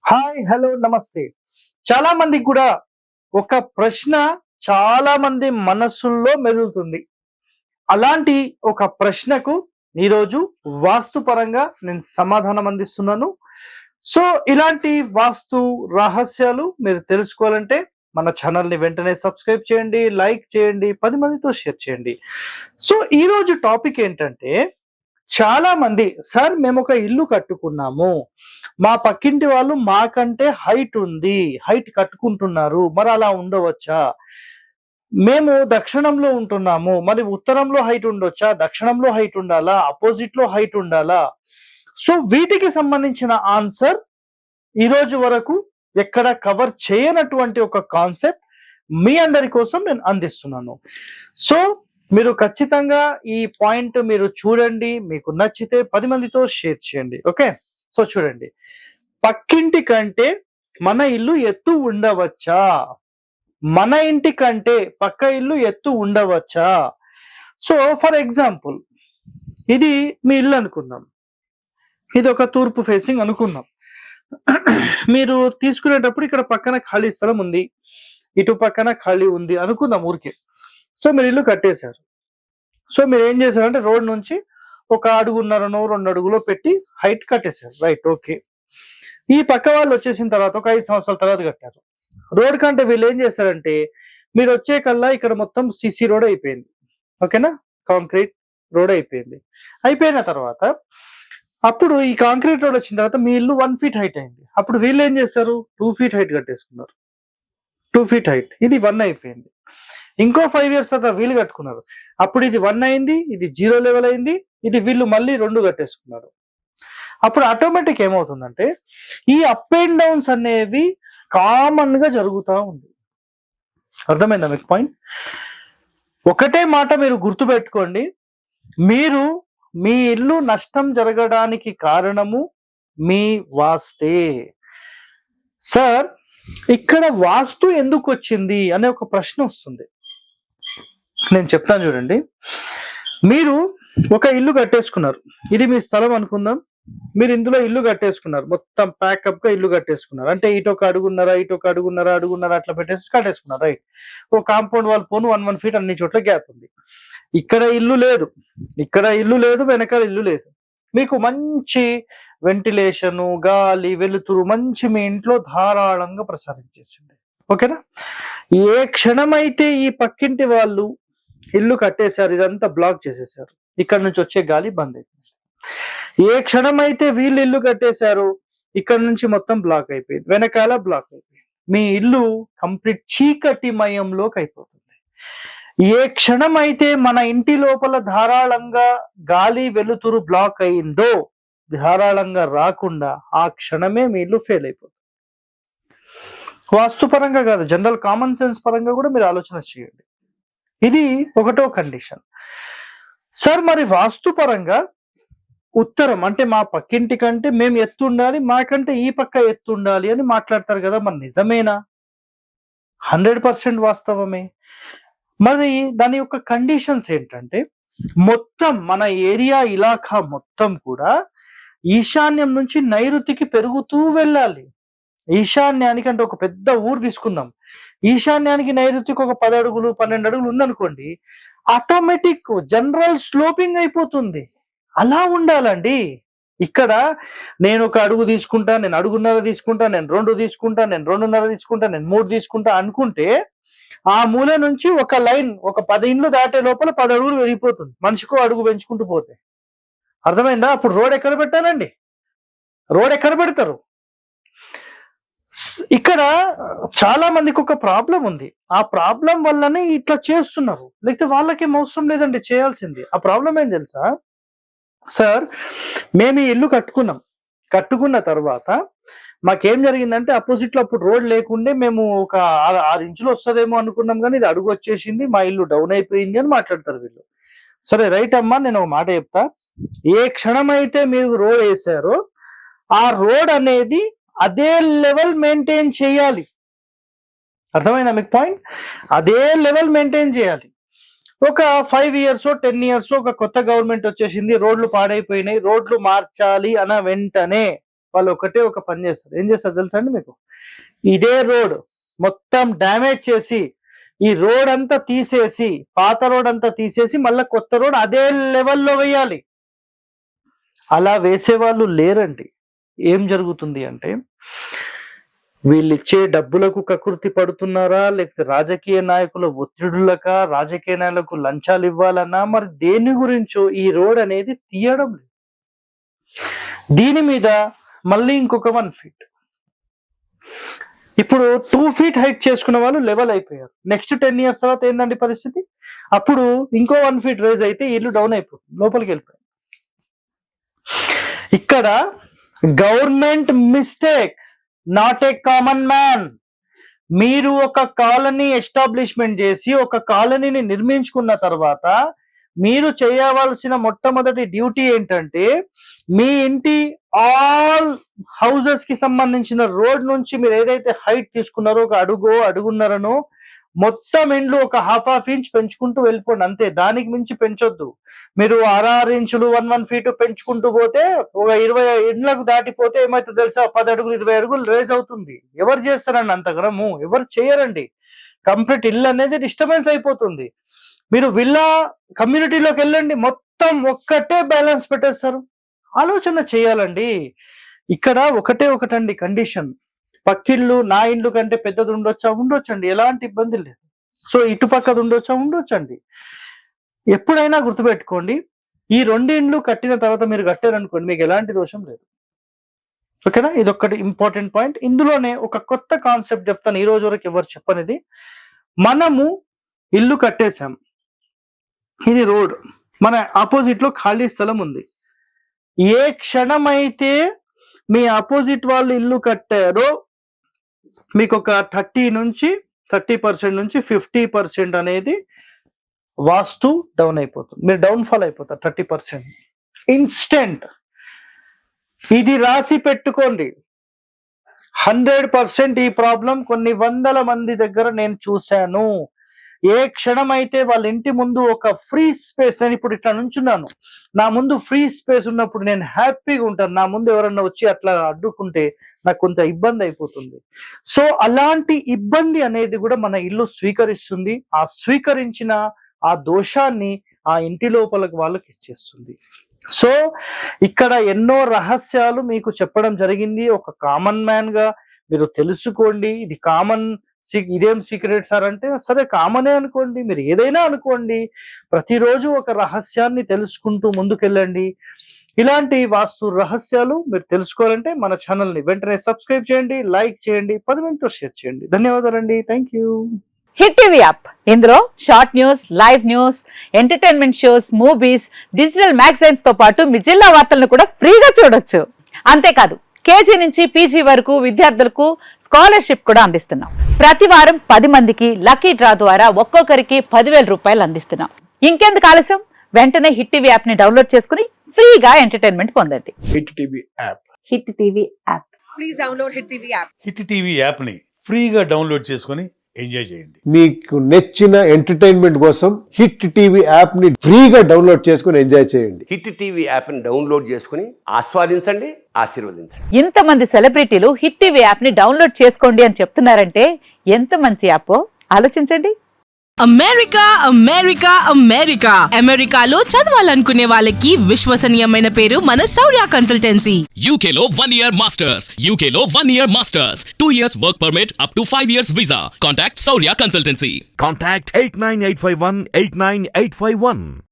Hi, hello, నమస్తే. చాలా మందికి కూడా ఒక ప్రశ్న చాలా మంది మనస్సుల్లో మెదులుతుంది. అలాంటి ఒక ప్రశ్నకు ఈరోజు వాస్తుపరంగా నేను సమాధానం అందిస్తున్నాను. సో, ఇలాంటి వాస్తు రహస్యాలు మీరు తెలుసుకోవాలంటే మన ఛానల్‌ని వెంటనే సబ్స్క్రైబ్ చేయండి, లైక్ చేయండి, 10 మందితో షేర్ చేయండి. సో, ఈరోజు టాపిక్ ఏంటంటే చాలా మంది సార్ మేము ఒక ఇల్లు కట్టుకున్నాము. మా పక్కింటి వాళ్ళు మాకంటే హైట్ ఉంది. హైట్ కట్టుకుంటున్నారు. మరి అలా ఉండవచ్చా? మేము దక్షిణంలో ఉంటున్నాము. మరి ఉత్తరంలో హైట్ ఉండొచ్చా? దక్షిణంలో హైట్ ఉండాలా? అపోజిట్‌లో హైట్ ఉండాలా? సో వీటికి సంబంధించిన ఆన్సర్ ఈరోజు వరకు ఎక్కడ కవర్ చేయనటువంటి ఒక కాన్సెప్ట్ మీ అందరి కోసం నేను అందిస్తున్నాను. సో మీరు ఖచ్చితంగా ఈ పాయింట్ మీరు చూడండి. మీకు నచ్చితే 10 మందితో షేర్ చేయండి. ఓకే. సో చూడండి. పక్కింటి కంటే మన ఇల్లు ఎత్తు ఉండవచ్చా? మన ఇంటి కంటే పక్క ఇల్లు ఎత్తు ఉండవచ్చా? సో ఫర్ ఎగ్జాంపుల్ ఇది మీ ఇల్లు అనుకుందాం. ఇది ఒక తూర్పు ఫేసింగ్ అనుకుందాం. మీరు తీసుకునేటప్పుడు ఇక్కడ పక్కన ఖాళీ స్థలం ఉంది. ఇటు పక్కన ఖాళీ ఉంది అనుకుందాం ఊరికే. సో మీరు ఇల్లు కట్టేశారు. సో మీరు ఏం చేశారంటే రోడ్ నుంచి ఒక అడుగున్నరనో 2 అడుగులో పెట్టి హైట్ కట్టేశారు. Right, okay. ఈ పక్క వాళ్ళు వచ్చేసిన తర్వాత ఒక 5 సంవత్సరాల తర్వాత కట్టారు. రోడ్ కంటే వీళ్ళు ఏం చేశారంటే మీరు వచ్చే కల్లా ఇక్కడ మొత్తం సిసి రోడ్ అయిపోయింది. ఓకేనా? కాంక్రీట్ రోడ్ అయిపోయింది. అయిపోయిన తర్వాత అప్పుడు ఈ కాంక్రీట్ రోడ్ వచ్చిన తర్వాత మీ ఇల్లు 1 ఫీట్ హైట్ అయింది. అప్పుడు వీళ్ళు ఏం చేశారు? 2 ఫీట్ హైట్ కట్టేసుకున్నారు. 2 feet height. ఇది 1 అయిపోయింది. ఇంకో 5 ఇయర్స్ తర్వాత వీళ్ళు కట్టుకున్నారు. అప్పుడు ఇది 1 అయింది, ఇది 0 లెవెల్ అయింది, ఇది వీళ్ళు మళ్ళీ 2 కట్టేసుకున్నారు. అప్పుడు ఆటోమేటిక్ ఏమవుతుందంటే ఈ అప్ అండ్ డౌన్స్ అనేవి కామన్ గా జరుగుతూ ఉంది. అర్థమైందా మీకు పాయింట్? ఒకటే మాట మీరు గుర్తుపెట్టుకోండి. మీరు మీ ఇల్లు నష్టం జరగడానికి కారణము మీ వాస్తే. సార్ ఇక్కడ వాస్తు ఎందుకు వచ్చింది అనే ఒక ప్రశ్న వస్తుంది. నేను చెప్తాను చూడండి. మీరు ఒక ఇల్లు కట్టేసుకున్నారు. ఇది మీ స్థలం అనుకుందాం. మీరు ఇందులో ఇల్లు కట్టేసుకున్నారు. మొత్తం ప్యాకప్ గా ఇల్లు కట్టేసుకున్నారు. అంటే ఇటొక అడుగున్నారా, ఇటొక అడుగున్నారా అట్లా పెట్టేసి కట్టేసుకున్నారు. రైట్. ఓ కాంపౌండ్ వాల్ పోను 1 ఫీట్ అన్ని చోట్ల గ్యాప్ ఉంది. ఇక్కడ ఇల్లు లేదు, ఇక్కడ ఇల్లు లేదు, వెనకాల ఇల్లు లేదు. మీకు మంచి వెంటిలేషను, గాలి, వెలుతురు మంచి మీ ఇంట్లో ధారాళంగా ప్రసారించేసింది. ఓకేనా? ఏ క్షణమైతే ఈ పక్కింటి వాళ్ళు ఇల్లు కట్టేశారు, ఇదంతా బ్లాక్ చేసేసారు, ఇక్కడ నుంచి వచ్చే గాలి బంద్ అయిపోయింది. ఏ క్షణమైతే వీళ్ళు ఇల్లు కట్టేశారు, ఇక్కడ నుంచి మొత్తం బ్లాక్ అయిపోయింది, వెనకాల బ్లాక్ అయిపోయింది. మీ ఇల్లు కంప్లీట్ చీకటిమయంలోకి అయిపోతుంది. ఏ క్షణమైతే మన ఇంటి లోపల ధారాళంగా గాలి, వెలుతురు బ్లాక్ అయిందో, ధారాళంగా రాకుండా ఆ క్షణమే మీ ఇల్లు ఫెయిల్ అయిపోతుంది. వాస్తుపరంగా కాదు, జనరల్ కామన్ సెన్స్ పరంగా కూడా మీరు ఆలోచన చేయండి. ఇది ఒకటో కండిషన్. సార్ మరి వాస్తుపరంగా ఉత్తరం అంటే మా పక్కింటి కంటే మేము ఎత్తు ఉండాలి, మాకంటే ఈ పక్క ఎత్తు ఉండాలి అని మాట్లాడతారు కదా, మరి నిజమేనా? 100% వాస్తవమే. మరి దాని యొక్క కండిషన్స్ ఏంటంటే మొత్తం మన ఏరియా ఇలాఖా మొత్తం కూడా ఈశాన్యం నుంచి నైరుతికి పెరుగుతూ వెళ్ళాలి. ఈశాన్యానికి అంటే ఒక పెద్ద ఊరు తీసుకుందాం. ఈశాన్యానికి నైరుతికి ఒక 10 అడుగులు 12 అడుగులు ఉందనుకోండి, ఆటోమేటిక్ జనరల్ స్లోపింగ్ అయిపోతుంది. అలా ఉండాలండి. ఇక్కడ నేను ఒక అడుగు తీసుకుంటా, నేను అడుగున్నర తీసుకుంటా, నేను 2 తీసుకుంటా, నేను 2.5 తీసుకుంటా, నేను 3 తీసుకుంటా అనుకుంటే ఆ మూల నుంచి ఒక లైన్ ఒక 10 ఇండ్లు దాటే లోపల 10 అడుగులు వెళ్ళిపోతుంది. మనిషికో అడుగు పెంచుకుంటూ పోతే. అర్థమైందా? అప్పుడు రోడ్ ఎక్కడ పెట్టాలండి? రోడ్ ఎక్కడ పెడతారు? ఇక్కడ చాలా మందికి ఒక ప్రాబ్లం ఉంది. ఆ ప్రాబ్లం వల్లనే ఇట్లా చేస్తున్నారు. లేకపోతే వాళ్ళకేం అవసరం లేదండి చేయాల్సింది. ఆ ప్రాబ్లం ఏం తెలుసా? సార్ మేము ఈ ఇల్లు కట్టుకున్నాం. కట్టుకున్న తర్వాత మాకేం జరిగిందంటే అపోజిట్ లో అప్పుడు రోడ్ లేకుండే మేము ఒక 6 ఇంచులు వస్తుందేమో అనుకున్నాం, కానీ ఇది అడుగు వచ్చేసింది, మా ఇల్లు డౌన్ అయిపోయింది అని మాట్లాడతారు వీళ్ళు. సరే రైట్ అమ్మా, నేను ఒక మాట చెప్తా. ఏ క్షణమైతే మీరు రోడ్ వేసారో ఆ రోడ్ అనేది అదే లెవెల్ మెయింటైన్ చేయాలి. అర్థమైందా మీకు పాయింట్? అదే లెవెల్ మెయింటైన్ చేయాలి. ఒక 5 ఇయర్స్ 10 ఇయర్స్ ఒక కొత్త గవర్నమెంట్ వచ్చేసింది, రోడ్లు పాడైపోయినాయి, రోడ్లు మార్చాలి అన్న వెంటనే వాళ్ళు ఒకటే ఒక పని చేస్తారు. ఏం చేస్తారు తెలుసా అండి మీకు? ఇదే రోడ్ మొత్తం డ్యామేజ్ చేసి ఈ రోడ్ అంతా తీసేసి, పాత రోడ్ అంతా తీసేసి మళ్ళీ కొత్త రోడ్ అదే లెవెల్లో వేయాలి. అలా వేసేవాళ్ళు లేరండి. ఏం జరుగుతుంది అంటే, వీళ్ళు ఇచ్చే డబ్బులకు కకృతి పడుతున్నారా, లేకపోతే రాజకీయ నాయకుల ఒత్తిడులక, రాజకీయ నాయకులకు లంచాలు ఇవ్వాలన్నా, మరి దేని గురించో ఈ రోడ్ అనేది తీయడం లేదు. దీని మీద మళ్ళీ ఇంకొక 1 ఫీట్, ఇప్పుడు 2 ఫీట్ హైట్ చేసుకున్న వాళ్ళు లెవెల్ అయిపోయారు. నెక్స్ట్ 10 years తర్వాత ఏందండి పరిస్థితి? అప్పుడు ఇంకో 1 ఫీట్ రైజ్ అయితే ఇల్లు డౌన్ అయిపోతుంది, లోపలికి వెళ్ళిపోయింది. ఇక్కడ government mistake, not a common man. మీరు ఒక కాలనీ ఎస్టాబ్లిష్మెంట్ చేసి ఒక కాలనీని నిర్మించుకున్న తర్వాత మీరు చేయవలసిన మొట్టమొదటి డ్యూటీ ఏంటంటే, మీ ఇంటి ఆల్ హౌసెస్ కి సంబంధించిన రోడ్ నుంచి మీరు ఏదైతే హైట్ తీసుకున్నారో, ఒక అడుగున్నరనో, మొత్తం ఇండ్లు ఒక ½ ఇంచ్ పెంచుకుంటూ వెళ్ళిపోండి అంతే. దానికి మించి పెంచొద్దు. మీరు 6 ఇంచులు 1 ఫీట్ పెంచుకుంటూ పోతే ఒక 20 ఇండ్లకు దాటిపోతే ఏమైతే తెలుసా, 10 అడుగులు 20 అడుగులు రేజ్ అవుతుంది. ఎవరు చేస్తారండి అంతగనము? ఎవరు చేయరండి. కంప్లీట్ ఇల్లు అనేది డిస్టర్బెన్స్ అయిపోతుంది. మీరు విల్లా కమ్యూనిటీలోకి వెళ్ళండి, మొత్తం ఒక్కటే బ్యాలెన్స్ పెట్టేస్తారు. ఆలోచన చేయాలండి. ఇక్కడ ఒకటండి కండిషన్, పక్కిళ్ళు నా ఇండ్లు కంటే పెద్దది ఉండొచ్చండి, ఎలాంటి ఇబ్బంది లేదు. సో ఇటు పక్కది ఉండొచ్చండి. ఎప్పుడైనా గుర్తుపెట్టుకోండి, ఈ 2 ఇండ్లు కట్టిన తర్వాత మీరు కట్టారనుకోండి, మీకు ఎలాంటి దోషం లేదు. ఓకేనా? ఇదొక్కటి ఇంపార్టెంట్ పాయింట్. ఇందులోనే ఒక కొత్త కాన్సెప్ట్ చెప్తాను, ఈ రోజు వరకు ఎవరు చెప్పనిది. మనము ఇల్లు కట్టేశాం, ఇది రోడ్, మన ఆపోజిట్ లో ఖాళీ స్థలం ఉంది. ఏ క్షణమైతే మీ ఆపోజిట్ వాళ్ళు ఇల్లు కట్టారో మీకు ఒక 30% నుంచి 50% అనేది వాస్తు డౌన్ అయిపోతుంది. మీరు డౌన్ఫాల్ అయిపోతారు 30% ఇన్స్టెంట్. ఇది రాసి పెట్టుకోండి. 100% ఈ ప్రాబ్లం కొన్ని వందల మంది దగ్గర నేను చూశాను. ఏ క్షణం అయితే వాళ్ళ ఇంటి ముందు ఒక ఫ్రీ స్పేస్, నేను ఇప్పుడు ఇట్లా నుంచున్నాను, నా ముందు ఫ్రీ స్పేస్ ఉన్నప్పుడు నేను హ్యాపీగా ఉంటాను. నా ముందు ఎవరన్నా వచ్చి అట్లా అడ్డుకుంటే నాకు కొంత ఇబ్బంది అయిపోతుంది. సో అలాంటి ఇబ్బంది అనేది కూడా మన ఇల్లు స్వీకరిస్తుంది. ఆ స్వీకరించిన ఆ దోషాన్ని ఆ ఇంటి లోపలకు వాళ్ళకి ఇచ్చేస్తుంది. సో ఇక్కడ ఎన్నో రహస్యాలు మీకు చెప్పడం జరిగింది. ఒక కామన్ మ్యాన్ గా మీరు తెలుసుకోండి. ఇది కామన్, ఇదేం సీక్రెట్ సార్ అంటే, సరే కామనే అనుకోండి, మీరు ఏదైనా అనుకోండి. ప్రతిరోజు ఒక రహస్యాన్ని తెలుసుకుంటూ ముందుకెళ్ళండి. ఇలాంటి వాస్తు రహస్యాలు మీరు తెలుసుకోవాలంటే మన ఛానల్ని వెంటనే సబ్స్క్రైబ్ చేయండి, లైక్ చేయండి, 10 మందితో షేర్ చేయండి. ధన్యవాదాలండి. Thank you. Hit TV app, ఇందులో short news, live news, entertainment shows, movies, digital magazines తో పాటు మీ జిల్లా వార్తలను కూడా ఫ్రీగా చూడొచ్చు. అంతేకాదు కేజీ నుంచి పీజీ వరకు విద్యార్థులకు స్కాలర్షిప్ కూడా అందిస్తున్నాం. ప్రతి వారం 10 మందికి లక్కీ డ్రా ద్వారా ఒక్కొక్కరికి 10,000 రూపాయలు అందిస్తున్నాం. ఇంకెందుకు ఆలస్యం, వెంటనే హిట్ టీవీ యాప్ ని డౌన్లోడ్ చేసుకుని ఫ్రీగా ఎంటర్టైన్మెంట్ పొందండి. Hit TV app, hit TV app, please download hit TV app. Hit TV app ని ఫ్రీగా డౌన్లోడ్ చేసుకొని ఎంజాయ్ చేయండి. మీకు నచ్చిన ఎంటర్టైన్మెంట్ కోసం హిట్ టీవీ యాప్ ని ఫ్రీగా డౌన్లోడ్ చేసుకుని ఎంజాయ్ చేయండి. హిట్ టీవీ యాప్ ని డౌన్లోడ్ చేసుకుని ఆస్వాదించండి, ఆశీర్వదించండి. ఇంతమంది సెలబ్రిటీలు హిట్ టీవీ యాప్ ని డౌన్లోడ్ చేసుకోండి అని చెప్తున్నారంటే ఎంత మంచి యాప్ ఆలోచించండి. అమెరికా అమెరికా అమెరికా అమెరికాలో చదవాలనుకునే వాళ్ళకి విశ్వసనీయమైన పేరు మన శౌర్య కన్సల్టెన్సీ. UK లో 1 year masters, UK లో 1 year masters, 2 years work permit up to 5 years visa. Contact Saurya Consultancy. Contact 89851 89851.